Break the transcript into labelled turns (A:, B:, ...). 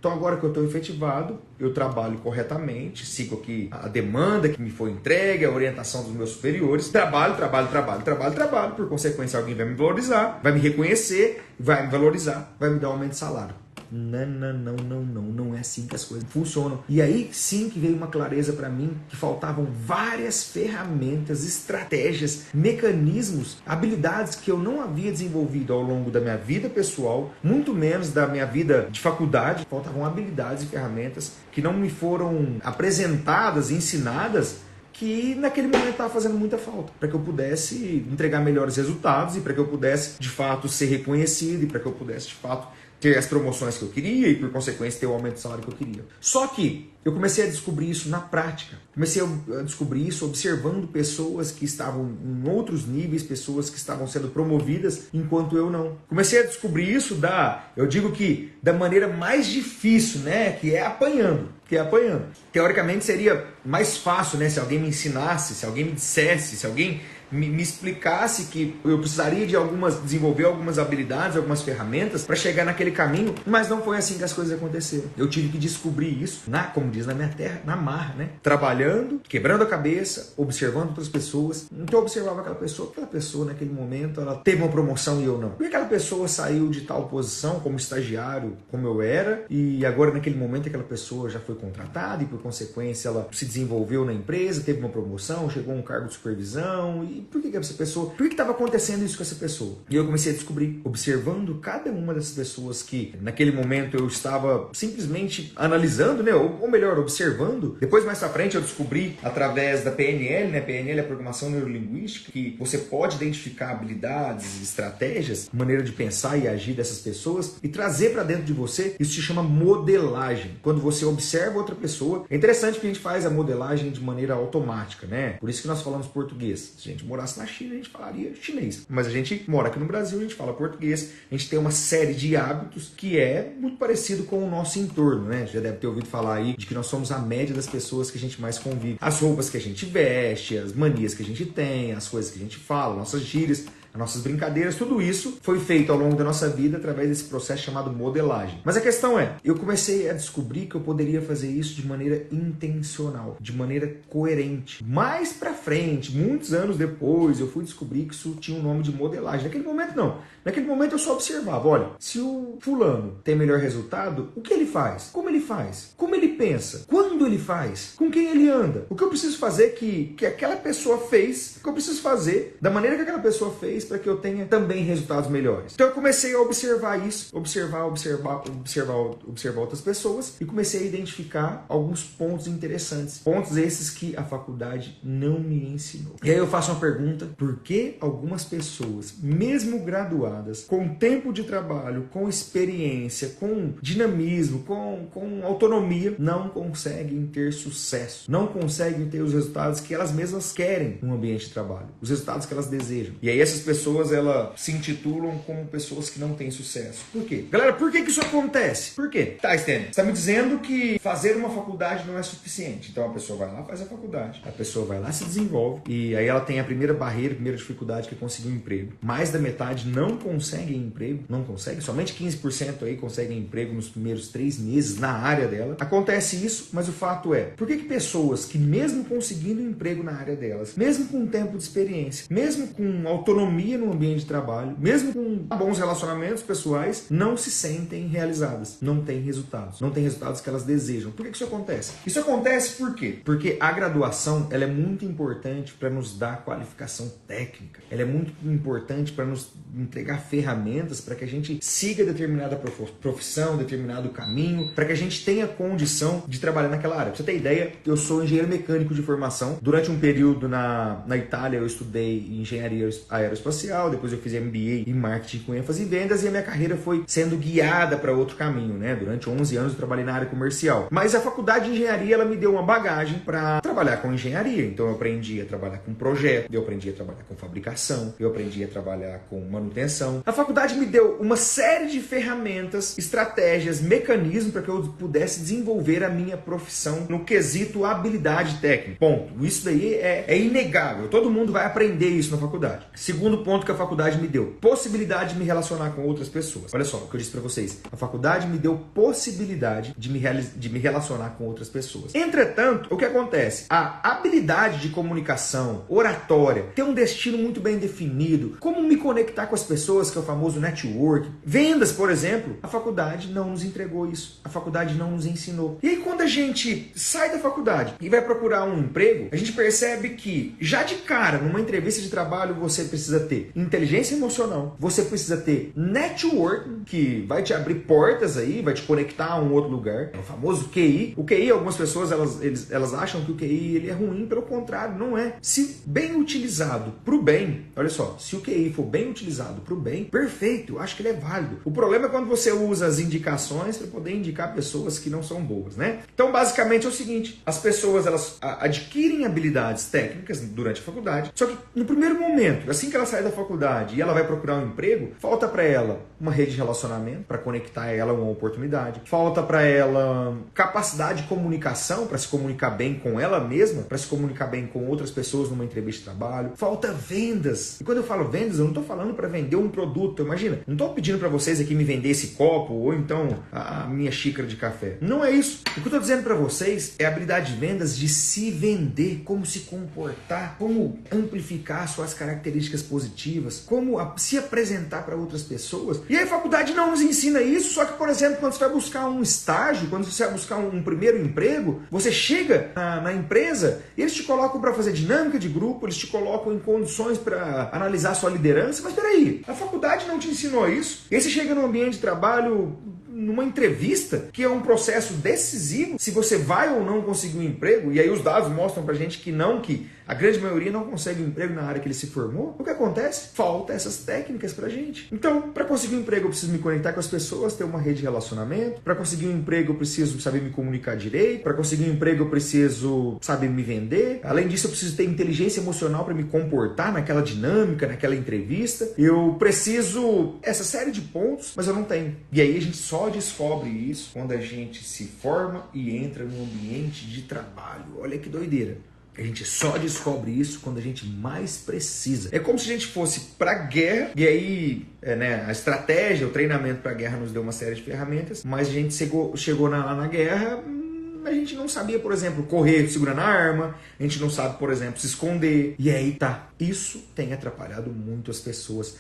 A: Então agora que eu estou efetivado, eu trabalho corretamente, sigo aqui a demanda que me foi entregue, a orientação dos meus superiores, trabalho, por consequência alguém vai me valorizar, vai me reconhecer, vai me valorizar, vai me dar um aumento de salário. Não é assim que as coisas funcionam. E aí sim que veio uma clareza para mim que faltavam várias ferramentas, estratégias, mecanismos, habilidades que eu não havia desenvolvido ao longo da minha vida pessoal, muito menos da minha vida de faculdade. Faltavam habilidades e ferramentas que não me foram apresentadas, ensinadas, que naquele momento estava fazendo muita falta, para que eu pudesse entregar melhores resultados e para que eu pudesse de fato ser reconhecido e para que eu pudesse de fato ter as promoções que eu queria e por consequência ter o aumento de salário que eu queria. Só que eu comecei a descobrir isso na prática, comecei a descobrir isso observando pessoas que estavam em outros níveis, pessoas que estavam sendo promovidas enquanto eu não. Comecei a descobrir isso eu digo que da maneira mais difícil, né, que é apanhando. Teoricamente seria mais fácil, né, se alguém me ensinasse, se alguém me dissesse, se alguém me explicasse que eu precisaria de desenvolver algumas habilidades, algumas ferramentas para chegar naquele caminho, mas não foi assim que as coisas aconteceram. Eu tive que descobrir isso, como diz na minha terra, na marra, né? Trabalhando, quebrando a cabeça, observando outras pessoas. Então eu observava aquela pessoa naquele momento, ela teve uma promoção e eu não. Por que aquela pessoa saiu de tal posição como estagiário, como eu era, e agora naquele momento aquela pessoa já foi contratada e por consequência ela se desenvolveu na empresa, teve uma promoção, chegou a um cargo de supervisão. E por que essa pessoa? Por que estava acontecendo isso com essa pessoa? E eu comecei a descobrir, observando cada uma dessas pessoas que naquele momento eu estava simplesmente analisando, né? Ou melhor, observando. Depois, mais pra frente, eu descobri através da PNL, né? PNL é a programação neurolinguística, que você pode identificar habilidades, estratégias, maneira de pensar e agir dessas pessoas e trazer para dentro de você. Isso se chama modelagem. Quando você observa outra pessoa, é interessante que a gente faz a modelagem de maneira automática, né? Por isso que nós falamos português. Se a gente morasse na China, a gente falaria chinês. Mas a gente mora aqui no Brasil, a gente fala português. A gente tem uma série de hábitos que é muito parecido com o nosso entorno, né? Já deve ter ouvido falar aí de que nós somos a média das pessoas que a gente mais convive. As roupas que a gente veste, as manias que a gente tem, as coisas que a gente fala, nossas gírias, as nossas brincadeiras, tudo isso foi feito ao longo da nossa vida através desse processo chamado modelagem. Mas a questão é, eu comecei a descobrir que eu poderia fazer isso de maneira intencional, de maneira coerente. Mais pra frente, muitos anos depois, eu fui descobrir que isso tinha um nome de modelagem. Naquele momento não. Naquele momento eu só observava, olha, se o fulano tem melhor resultado, o que ele faz? Como ele faz? Como ele pensa? Quando ele faz? Com quem ele anda? O que eu preciso fazer que aquela pessoa fez, o que eu preciso fazer da maneira que aquela pessoa fez para que eu tenha também resultados melhores. Então eu comecei a observar isso, observar outras pessoas e comecei a identificar alguns pontos interessantes. Pontos esses que a faculdade não me ensinou. E aí eu faço uma pergunta, por que algumas pessoas, mesmo graduadas, com tempo de trabalho, com experiência, com dinamismo, com autonomia, não conseguem ter sucesso, não conseguem ter os resultados que elas mesmas querem no ambiente de trabalho, os resultados que elas desejam. E aí essas pessoas, elas se intitulam como pessoas que não têm sucesso. Por quê? Galera, por que isso acontece? Por quê? Tá, Stênio, você está me dizendo que fazer uma faculdade não é suficiente. Então a pessoa vai lá, faz a faculdade, a pessoa vai lá, se desenvolve, e aí ela tem a primeira barreira, a primeira dificuldade, que é conseguir um emprego. Mais da metade não conseguem emprego, não consegue, somente 15% aí conseguem emprego nos primeiros 3 meses na área dela. Acontece isso, mas o fato é, por que pessoas que mesmo conseguindo um emprego na área delas, mesmo com tempo de experiência, mesmo com autonomia no ambiente de trabalho, mesmo com bons relacionamentos pessoais, não se sentem realizadas, não têm resultados, não têm resultados que elas desejam? Por que isso acontece? Isso acontece por quê? Porque a graduação, ela é muito importante para nos dar qualificação técnica, ela é muito importante para nos entregar ferramentas para que a gente siga determinada profissão, determinado caminho, para que a gente tenha condição de trabalhar naquela área. Pra você ter ideia, eu sou engenheiro mecânico de formação. Durante um período na Itália eu estudei engenharia aeroespacial, depois eu fiz MBA em marketing com ênfase em vendas e a minha carreira foi sendo guiada para outro caminho, né? Durante 11 anos eu trabalhei na área comercial. Mas a faculdade de engenharia, ela me deu uma bagagem para trabalhar com engenharia. Então eu aprendi a trabalhar com projeto, eu aprendi a trabalhar com fabricação, eu aprendi a trabalhar com manutenção. A faculdade me deu uma série de ferramentas, estratégias, mecanismos para que eu pudesse desenvolver a minha profissão. profissão no quesito habilidade técnica. Ponto. Isso daí é inegável. Todo mundo vai aprender isso na faculdade. Segundo ponto que a faculdade me deu: possibilidade de me relacionar com outras pessoas. Olha só o que eu disse para vocês. A faculdade me deu possibilidade de me relacionar com outras pessoas. Entretanto, o que acontece? A habilidade de comunicação, oratória, ter um destino muito bem definido, como me conectar com as pessoas, que é o famoso network, vendas, por exemplo, a faculdade não nos entregou isso. A faculdade não nos ensinou. E aí, quando a gente sai da faculdade e vai procurar um emprego, a gente percebe que, já de cara, numa entrevista de trabalho, você precisa ter inteligência emocional, você precisa ter network, que vai te abrir portas aí, vai te conectar a um outro lugar, é o famoso QI. O QI, algumas pessoas, elas acham que o QI ele é ruim, pelo contrário, não é. Se bem utilizado para o bem, olha só, se o QI for bem utilizado para o bem, perfeito, eu acho que ele é válido. O problema é quando você usa as indicações para poder indicar pessoas que não são boas, né? Então, basicamente é o seguinte: as pessoas, elas adquirem habilidades técnicas durante a faculdade, só que no primeiro momento, assim que ela sai da faculdade e ela vai procurar um emprego, falta para ela uma rede de relacionamento para conectar ela a uma oportunidade, falta para ela capacidade de comunicação para se comunicar bem com ela mesma, para se comunicar bem com outras pessoas numa entrevista de trabalho, falta vendas. E quando eu falo vendas, eu não estou falando para vender um produto. Imagina, não estou pedindo para vocês aqui me vender esse copo ou então a minha xícara de café. Não é isso. O que eu estou dizendo para vocês é a habilidade de vendas, de se vender, como se comportar, como amplificar suas características positivas, como se apresentar para outras pessoas. E aí a faculdade não nos ensina isso, só que, por exemplo, quando você vai buscar um estágio, quando você vai buscar um primeiro emprego, você chega na empresa e eles te colocam para fazer dinâmica de grupo, eles te colocam em condições para analisar sua liderança. Mas peraí, a faculdade não te ensinou isso? E aí você chega no ambiente de trabalho, numa entrevista, que é um processo decisivo, se você vai ou não conseguir um emprego, e aí os dados mostram pra gente que a grande maioria não consegue um emprego na área que ele se formou. O que acontece? Falta essas técnicas pra gente. Então, para conseguir um emprego, eu preciso me conectar com as pessoas, ter uma rede de relacionamento. Para conseguir um emprego, eu preciso saber me comunicar direito. Para conseguir um emprego, eu preciso saber me vender. Além disso, eu preciso ter inteligência emocional para me comportar naquela dinâmica, naquela entrevista. Eu preciso essa série de pontos, mas eu não tenho. E aí a gente só descobre isso quando a gente se forma e entra no ambiente de trabalho. Olha que doideira. A gente só descobre isso quando a gente mais precisa. É como se a gente fosse pra guerra, e aí a estratégia, o treinamento pra guerra nos deu uma série de ferramentas, mas a gente chegou lá na guerra, a gente não sabia, por exemplo, correr segurando a arma, a gente não sabe, por exemplo, se esconder. E aí tá, isso tem atrapalhado muito as pessoas.